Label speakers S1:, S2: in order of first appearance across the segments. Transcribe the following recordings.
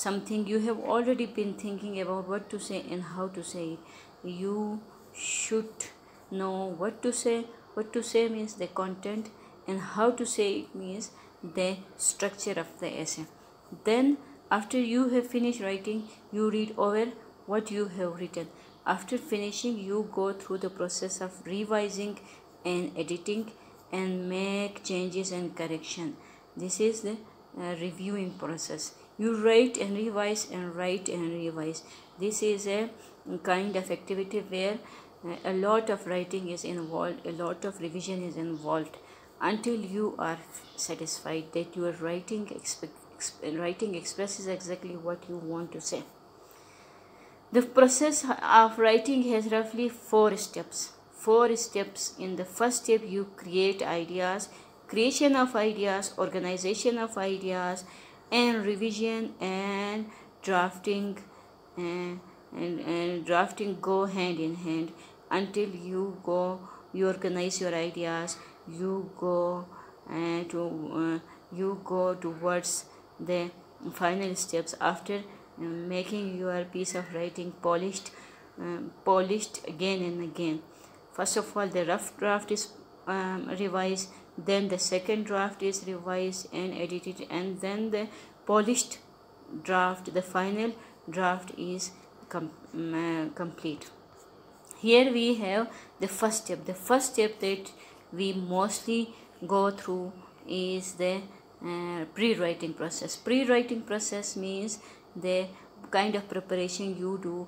S1: something you have already been thinking about what to say and how to say it. You should know what to say. What to say means the content, and how to say it means the structure of the essay. Then after you have finished writing, you read over what you have written. After finishing, you go through the process of revising and editing and make changes and correction. This is the reviewing process. You write and revise and write and revise. This is a kind of activity where a lot of writing is involved, a lot of revision is involved, until you are satisfied that your writing expresses exactly what you want to say. The process of writing has roughly 4 steps. 4 steps. In the first step, you create ideas, creation of ideas, organization of ideas, and revision and drafting. And drafting go hand in hand until you organize your ideas. You go towards the final steps after making your piece of writing polished again and again. First of all, the rough draft is revised, then the second draft is revised and edited, and then the polished draft, the final draft, is complete. Here we have the first step. The first step that we mostly go through is the pre-writing process. Pre-writing process means the kind of preparation you do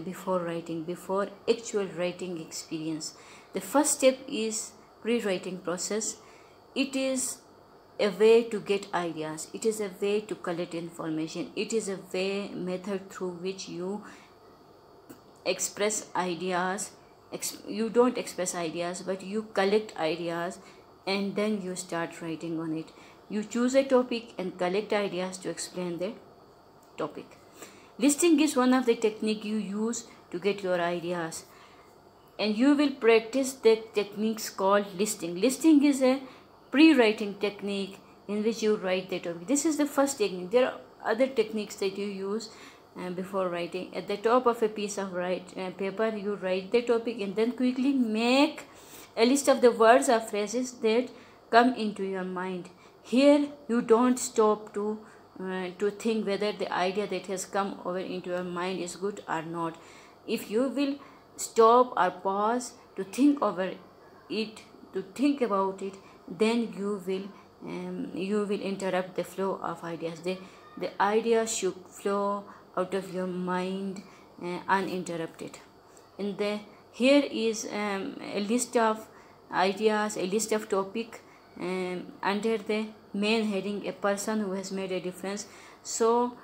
S1: before writing, before actual writing experience. The first step is pre-writing process. It is a way to get ideas. It is a way to collect information. It is a method through which you express ideas. You don't express ideas, but you collect ideas, and then you start writing on it. You choose a topic and collect ideas to explain the topic. Listing is one of the techniques you use to get your ideas, and you will practice the techniques called listing. Listing is a pre-writing technique in which you write the topic. This is the first technique. There are other techniques that you use before writing. At the top of a piece of paper, you write the topic and then quickly make a list of the words or phrases that come into your mind. Here you don't stop to think whether the idea that has come over into your mind is good or not. If you will stop or pause to think over it, to think about it, then you will interrupt the flow of ideas. The ideas should flow out of your mind uninterrupted. Here is a list of ideas, a list of topic under the main heading, a person who has made a difference. So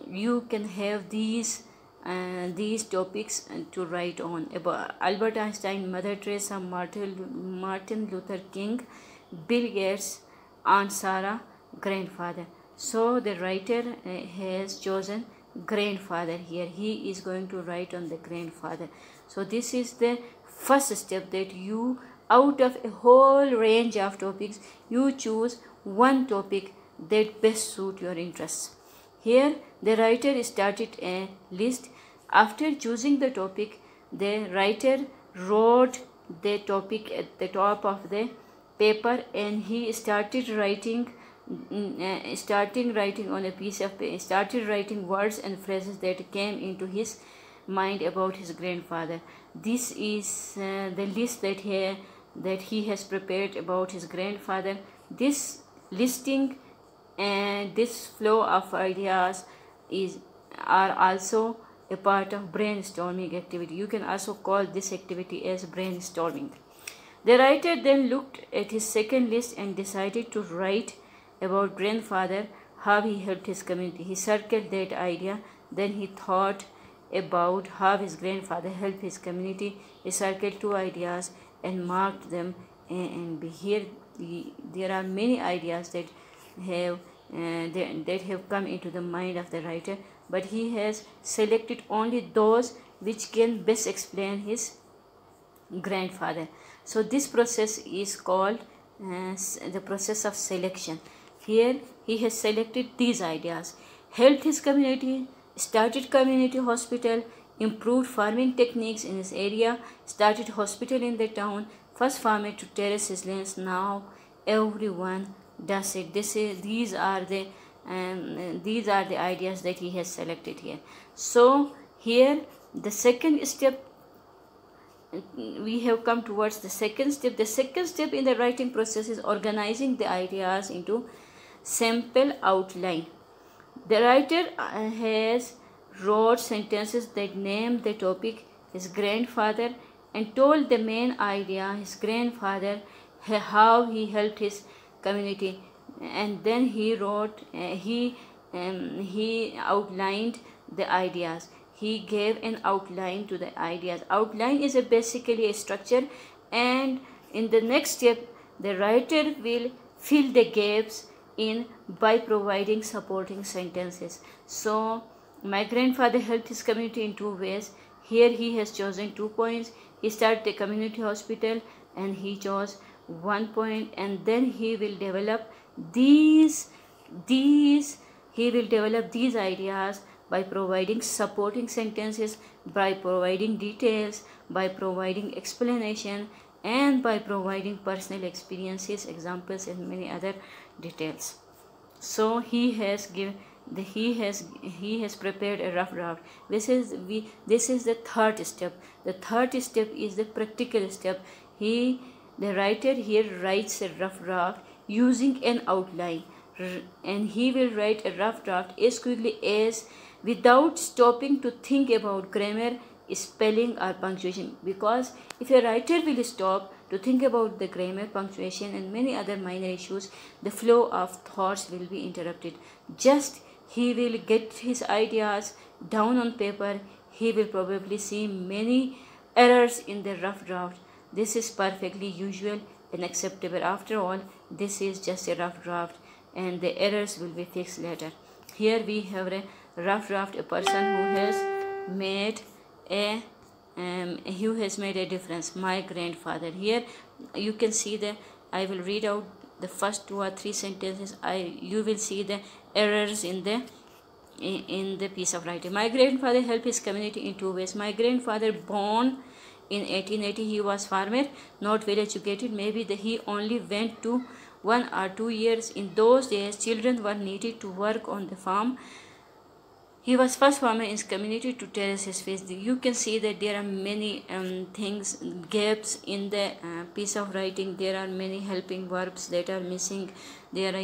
S1: you can have these topics to write on: about Albert Einstein, Mother Teresa, Martin Luther King, Bill Gates, Aunt Sarah, grandfather. So the writer has chosen grandfather here. He is going to write on the grandfather. So this is the first step, that you, out of a whole range of topics, you choose one topic that best suit your interests. Here the writer started a list. After choosing the topic, the writer wrote the topic at the top of the paper, and he started writing on a piece of paper, started writing words and phrases that came into his mind about his grandfather. This is the list that he has prepared about his grandfather. This listing and this flow of ideas are also a part of brainstorming activity. You can also call this activity as brainstorming. The writer then looked at his second list and decided to write about grandfather, how he helped his community. He circled that idea. Then he thought about how his grandfather helped his community. He circled 2 ideas and marked them. And here there are many ideas that have come into the mind of the writer, but he has selected only those which can best explain his grandfather. So this process is called the process of selection. Here he has selected these ideas. helped his community, started community hospital, improved farming techniques in his area, started hospital in the town, first farmer to terrace his lands. Now everyone does it. These are the ideas that he has selected here. So here the second step, we have come towards the second step. The second step in the writing process is organizing the ideas into sample outline. The writer has wrote sentences that name the topic, his grandfather, and told the main idea, his grandfather, how he helped his community, and then he wrote, he outlined the ideas. He gave an outline to the ideas. Outline is basically a structure, and in the next step the writer will fill the gaps in by providing supporting sentences. So my grandfather helped his community in two ways. Here he has chosen 2 points. He started a community hospital and he chose 1 point, and then he will develop these ideas by providing supporting sentences, by providing details, by providing explanation, and by providing personal experiences, examples, and many other details. So he has prepared a rough draft. This is the third step. The third step is the practical step. The writer here writes a rough draft using an outline, and he will write a rough draft as quickly as without stopping to think about grammar, spelling, or punctuation. Because if a writer will stop to think about the grammar, punctuation, and many other minor issues, the flow of thoughts will be interrupted. Just he will get his ideas down on paper, he will probably see many errors in the rough draft. This is perfectly usual and acceptable. After all, this is just a rough draft, and the errors will be fixed later. Here we have a rough draft, a person who has made a difference. My grandfather. Here you can see I will read out the first 2 or 3 sentences. You will see the errors in the piece of writing. My grandfather helped his community in 2 ways. My grandfather, born in 1880, he was farmer, not well educated. Maybe he only went to 1 or 2 years. In those days, children were needed to work on the farm. He was first farmer in his community to terrace his fields. You can see that there are many gaps in the piece of writing. There are many helping verbs that are missing. There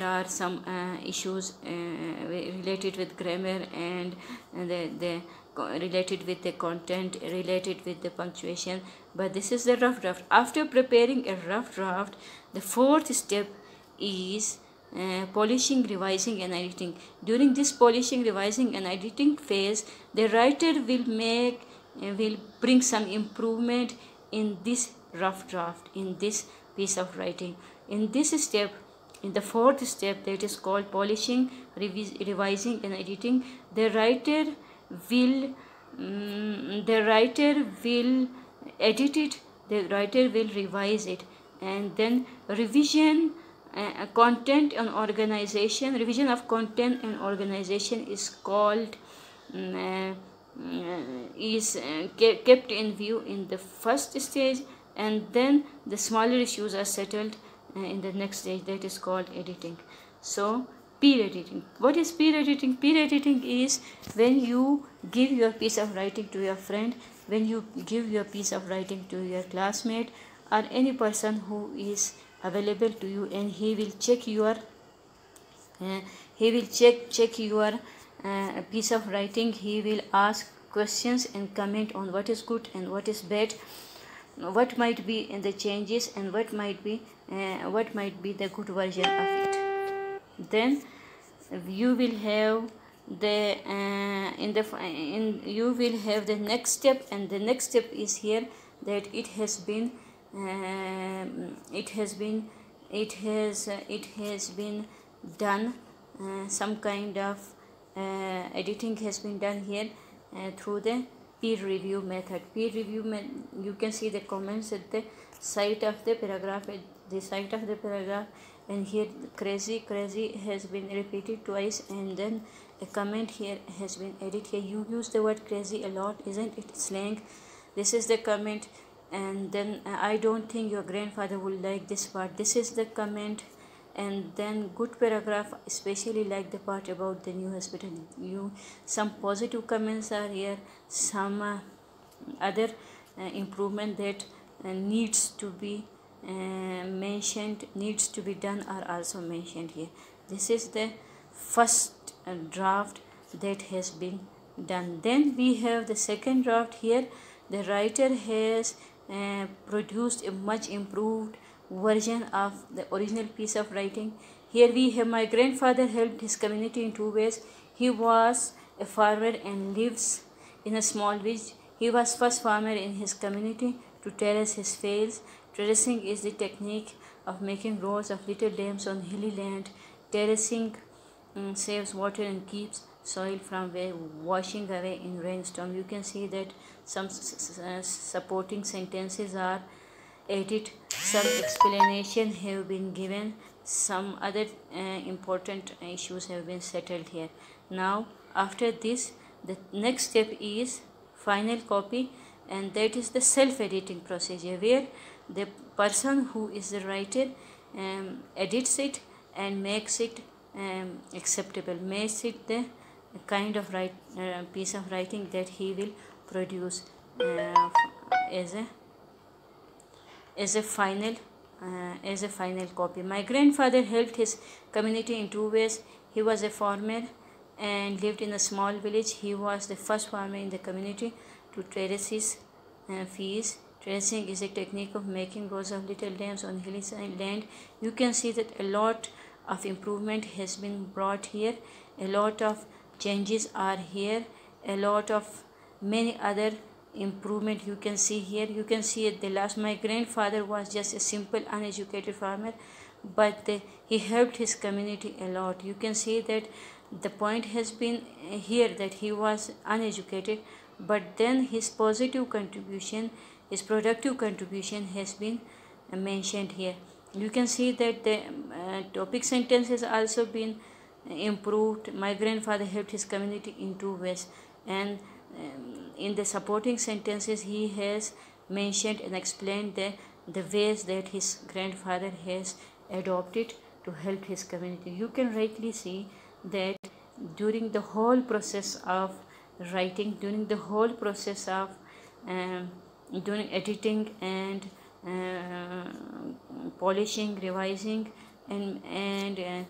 S1: are some issues related with grammar, and related with the content, related with the punctuation. But this is the rough draft. After preparing a rough draft, the fourth step is polishing, revising, and editing. During this polishing, revising, and editing phase, the writer will bring some improvement in this rough draft, in this piece of writing. In this step, in the fourth step, that is called polishing, revising, and editing, the writer will edit it. The writer will revise it, and then revision. Content and organization. Revision of content and organization is called kept in view in the first stage, and then the smaller issues are settled in the next stage, that is called editing. So peer editing. What is peer editing? Peer editing is when you give your piece of writing to your friend, when you give your piece of writing to your classmate, or any person who is available to you, and he will check your piece of writing. He will ask questions and comment on what is good and what is bad, what might be in the changes, and what might be the good version of it. Then you will have the next step, and the next step is here, that it has been done, some kind of editing has been done here through the peer review method. You can see the comments at the side of the paragraph. and here crazy has been repeated twice, and then a comment here has been added. Here you use the word crazy a lot, isn't it? Slang. This is the comment, and then I don't think your grandfather will like this part. This is the comment, and then good paragraph, especially like the part about the new hospital. Some positive comments are here, some other improvement that needs to be mentioned, needs to be done, are also mentioned here. This is the first draft that has been done. Then we have the second draft. Here the writer has produced a much improved version of the original piece of writing. Here we have, my grandfather helped his community in two ways. He was a farmer and lives in a small village. He was first farmer in his community to terrace his fields. Terracing is the technique of making rows of little dams on hilly land. Terracing saves water and keeps soil from washing away in rainstorm. You can see that some supporting sentences are added, some explanation have been given, some other important issues have been settled here. Now after this, the next step is final copy, and that is the self-editing procedure, where the person who is the writer edits it and makes it acceptable, makes it the kind of piece of writing that he will produce as a final copy. My grandfather helped his community in two ways. He was a farmer and lived in a small village. He was the first farmer in the community to terrace his fields. Terracing is a technique of making rows of little dams on hilly land. You can see that a lot of improvement has been brought here. A lot of changes are here. A lot of many other improvement you can see here. You can see at the last, my grandfather was just a simple uneducated farmer, but he helped his community a lot. You can see that the point has been here that he was uneducated, but then his positive contribution, his productive contribution has been mentioned here. You can see that the topic sentence has also been improved. My grandfather helped his community in two ways, and in the supporting sentences he has mentioned and explained the ways that his grandfather has adopted to help his community. You can rightly see that during the whole process of writing, during the whole process of doing editing and polishing, revising, and